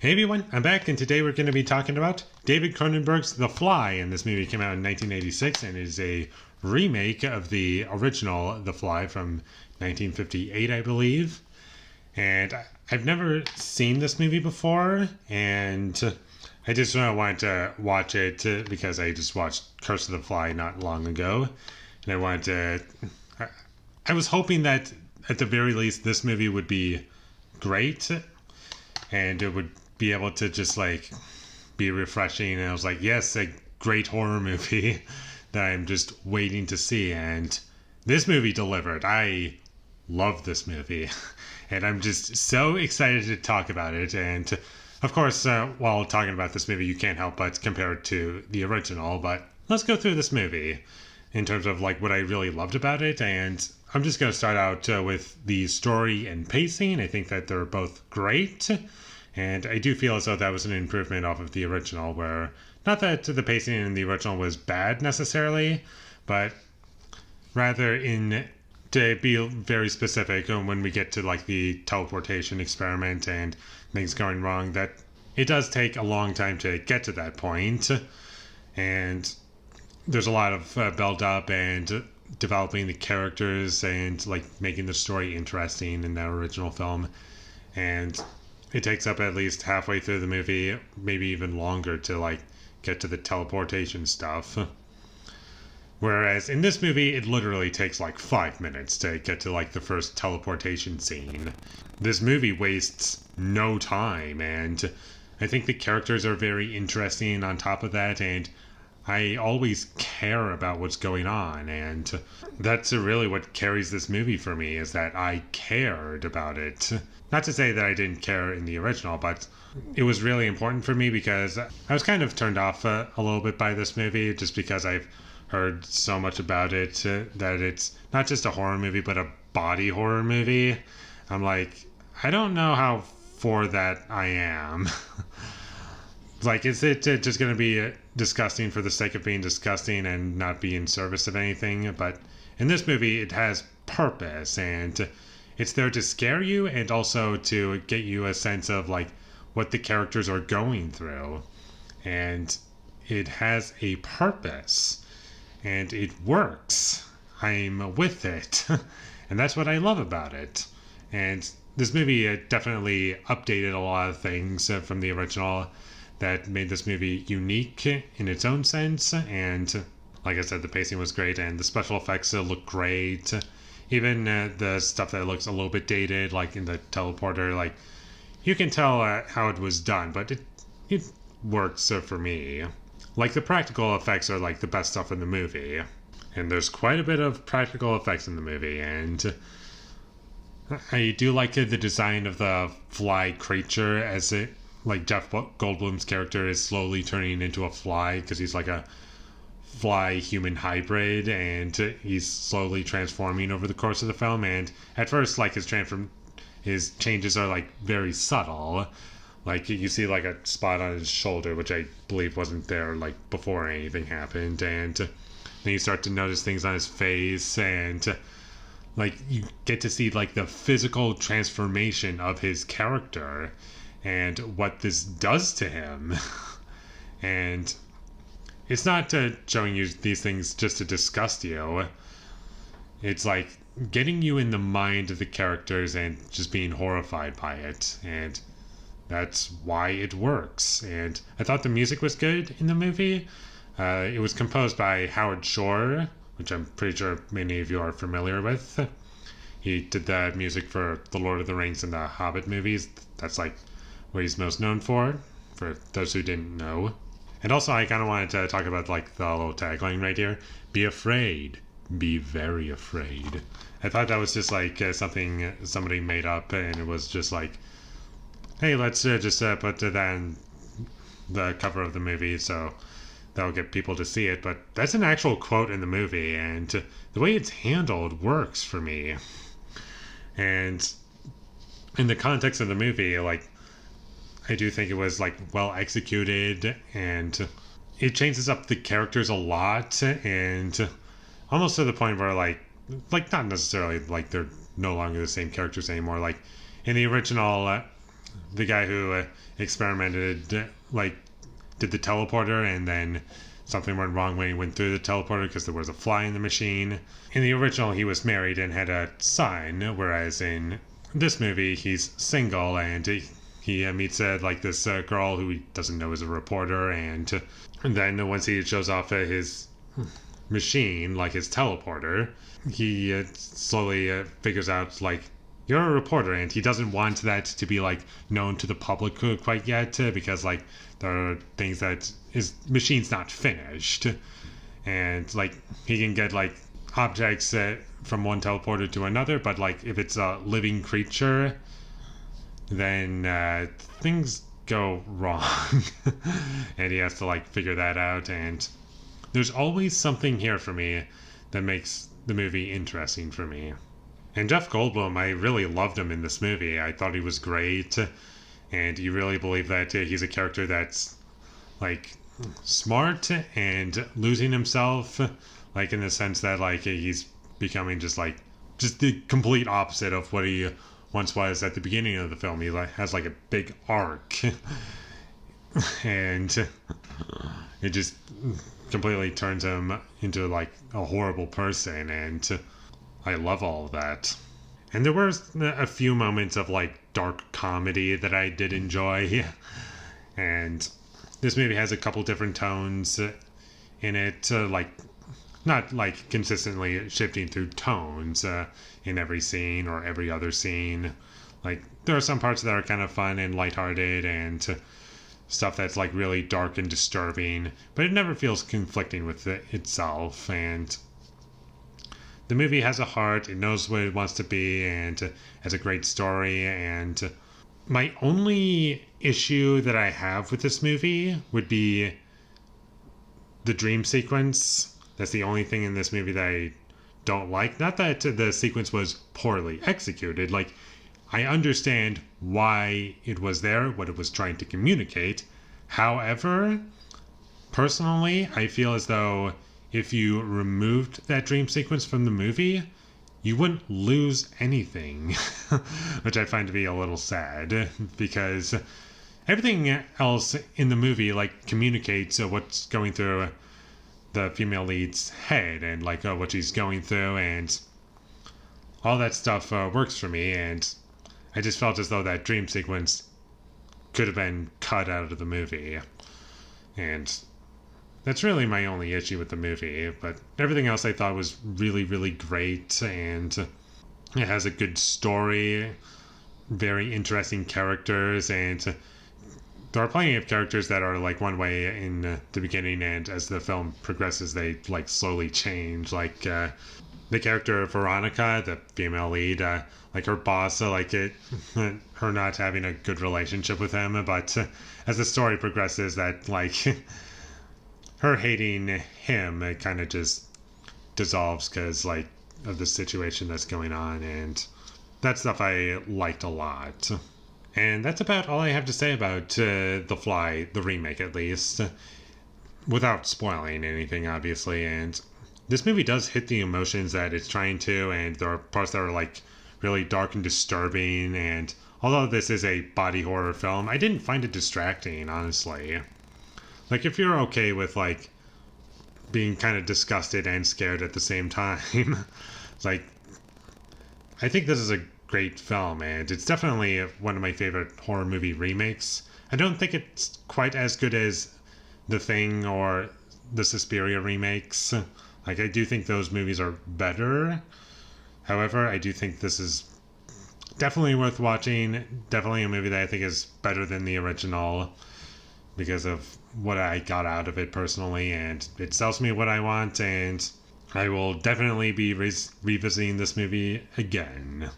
Hey everyone, I'm back, and today we're going to be talking about David Cronenberg's The Fly. And this movie came out in 1986 and is a remake of the original The Fly from 1958, I believe. And I've never seen this movie before, and I just wanted to watch it because I just watched Curse of the Fly not long ago. And I wanted to... I was hoping that at the very least this movie would be great, and it would be able to just like be refreshing. And I was like, yes, a great horror movie that I'm just waiting to see. And this movie delivered. I love this movie and I'm just so excited to talk about it. And of course, while talking about this movie, you can't help but compare it to the original. But let's go through this movie in terms of like what I really loved about it. And I'm just going to start out with the story and pacing. I think that they're both great. And I do feel as though that was an improvement off of the original, where not that the pacing in the original was bad necessarily, but rather to be very specific when we get to like the teleportation experiment and things going wrong, that it does take a long time to get to that point. And there's a lot of build up and developing the characters and like making the story interesting in that original film. And it takes up at least halfway through the movie, maybe even longer, to like get to the teleportation stuff. Whereas in this movie, it literally takes like 5 minutes to get to like the first teleportation scene. This movie wastes no time, and I think the characters are very interesting on top of that, and I always care about what's going on, and that's really what carries this movie for me, is that I cared about it. Not to say that I didn't care in the original, but it was really important for me because I was kind of turned off a little bit by this movie, just because I've heard so much about it, that it's not just a horror movie, but a body horror movie. I'm like, I don't know how for that I am. Like, is it just going to be disgusting for the sake of being disgusting and not be in service of anything? But in this movie, it has purpose, and it's there to scare you and also to get you a sense of like what the characters are going through. And it has a purpose, and it works. I'm with it. And that's what I love about it. And this movie definitely updated a lot of things from the original that made this movie unique in its own sense. And like I said, the pacing was great, and the special effects look great. Even the stuff that looks a little bit dated, like in the teleporter, like you can tell how it was done, but it works for me. Like the practical effects are like the best stuff in the movie, and there's quite a bit of practical effects in the movie. And I do like the design of the fly creature, as it like Jeff Goldblum's character is slowly turning into a fly because he's like a fly human hybrid, and he's slowly transforming over the course of the film. And at first, like his changes are like very subtle. Like you see like a spot on his shoulder, which I believe wasn't there like before anything happened, and then you start to notice things on his face, and like you get to see like the physical transformation of his character and what this does to him. And it's not showing you these things just to disgust you. It's like getting you in the mind of the characters and just being horrified by it. And that's why it works. And I thought the music was good in the movie. It was composed by Howard Shore, which I'm pretty sure many of you are familiar with. He did the music for The Lord of the Rings and the Hobbit movies. That's like what he's most known for those who didn't know. And also, I kind of wanted to talk about like the little tagline right here: "Be afraid, be very afraid." I thought that was just like something somebody made up, and it was just like, hey, let's just put that in the cover of the movie, so that'll get people to see it. But that's an actual quote in the movie, and the way it's handled works for me. And in the context of the movie, like, I do think it was like well executed, and it changes up the characters a lot, and almost to the point where like not necessarily like they're no longer the same characters anymore. Like in the original, the guy who experimented, like, did the teleporter, and then something went wrong when he went through the teleporter because there was a fly in the machine. In the original, he was married and had a son, whereas in this movie, he's single, and he meets like this girl who he doesn't know is a reporter, and then once he shows off his machine, like his teleporter, he slowly figures out, like, you're a reporter, and he doesn't want that to be, like, known to the public quite yet, because, like, there are things that his machine's not finished, and, like, he can get, like, objects from one teleporter to another, but, like, if it's a living creature, then things go wrong, and he has to, like, figure that out. And there's always something here for me that makes the movie interesting for me. And Jeff Goldblum, I really loved him in this movie. I thought he was great, and you really believe that he's a character that's, like, smart and losing himself, like, in the sense that, like, he's becoming just the complete opposite of what he once was at the beginning of the film. He, like, has, like, a big arc, and it just completely turns him into, like, a horrible person, and I love all of that. And there were a few moments of, like, dark comedy that I did enjoy, and this movie has a couple different tones in it, like, not, like, consistently shifting through tones in every scene or every other scene. Like, there are some parts that are kind of fun and lighthearted, and stuff that's, like, really dark and disturbing, but it never feels conflicting with itself. And the movie has a heart, it knows what it wants to be, and has a great story. And my only issue that I have with this movie would be the dream sequence. That's the only thing in this movie that I don't like. Not that the sequence was poorly executed. Like, I understand why it was there, what it was trying to communicate. However, personally, I feel as though if you removed that dream sequence from the movie, you wouldn't lose anything, which I find to be a little sad, because everything else in the movie, like, communicates what's going through the female lead's head, and, like, what she's going through, and all that stuff works for me. And I just felt as though that dream sequence could have been cut out of the movie, and that's really my only issue with the movie. But everything else I thought was really, really great, and it has a good story, very interesting characters, and there are plenty of characters that are, like, one way in the beginning, and as the film progresses, they, like, slowly change. Like, the character Veronica, the female lead, like, her boss, her not having a good relationship with him, but as the story progresses, that, like, her hating him, it kind of just dissolves because, like, of the situation that's going on, and that stuff I liked a lot. And that's about all I have to say about The Fly, the remake at least, without spoiling anything, obviously. And this movie does hit the emotions that it's trying to, and there are parts that are, like, really dark and disturbing. And although this is a body horror film, I didn't find it distracting, honestly. Like, if you're okay with, like, being kind of disgusted and scared at the same time, like, I think this is a great film, and it's definitely one of my favorite horror movie remakes. I don't think it's quite as good as The Thing or the Suspiria remakes. Like, I do think those movies are better. However, I do think this is definitely worth watching. Definitely a movie that I think is better than the original because of what I got out of it personally, and it sells me what I want, and I will definitely be revisiting this movie again.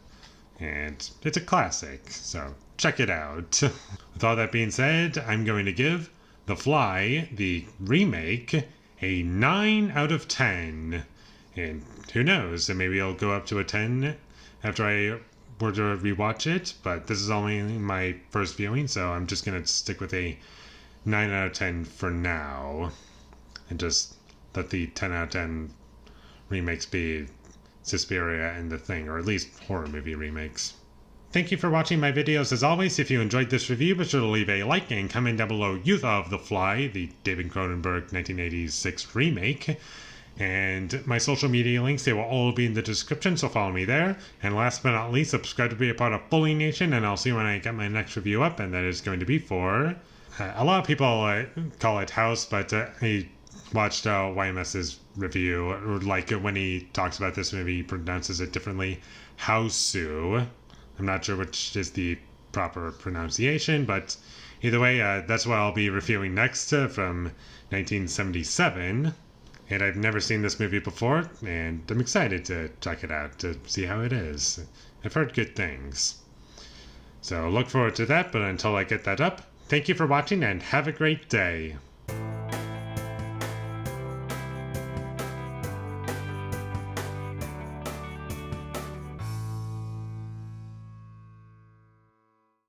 And it's a classic, so check it out. With all that being said, I'm going to give The Fly, the remake, a 9 out of 10. And who knows, maybe I'll go up to a 10 after I were to rewatch it, but this is only my first viewing, so I'm just going to stick with a 9 out of 10 for now, and just let the 10 out of 10 remakes be Suspiria and The Thing, or at least horror movie remakes. Thank you for watching my videos. As always, if you enjoyed this review, be sure to leave a like and comment down below you thought of The Fly, the David Cronenberg 1986 remake. And my social media links, they will all be in the description, so follow me there. And last but not least, subscribe to be a part of Foley Nation, and I'll see you when I get my next review up, and that is going to be for... a lot of people call it House, but I watched YMS's review, or like when he talks about this movie, he pronounces it differently. Houseu. I'm not sure which is the proper pronunciation, but either way, that's what I'll be reviewing next from 1977. And I've never seen this movie before, and I'm excited to check it out to see how it is. I've heard good things. So look forward to that, but until I get that up, thank you for watching and have a great day.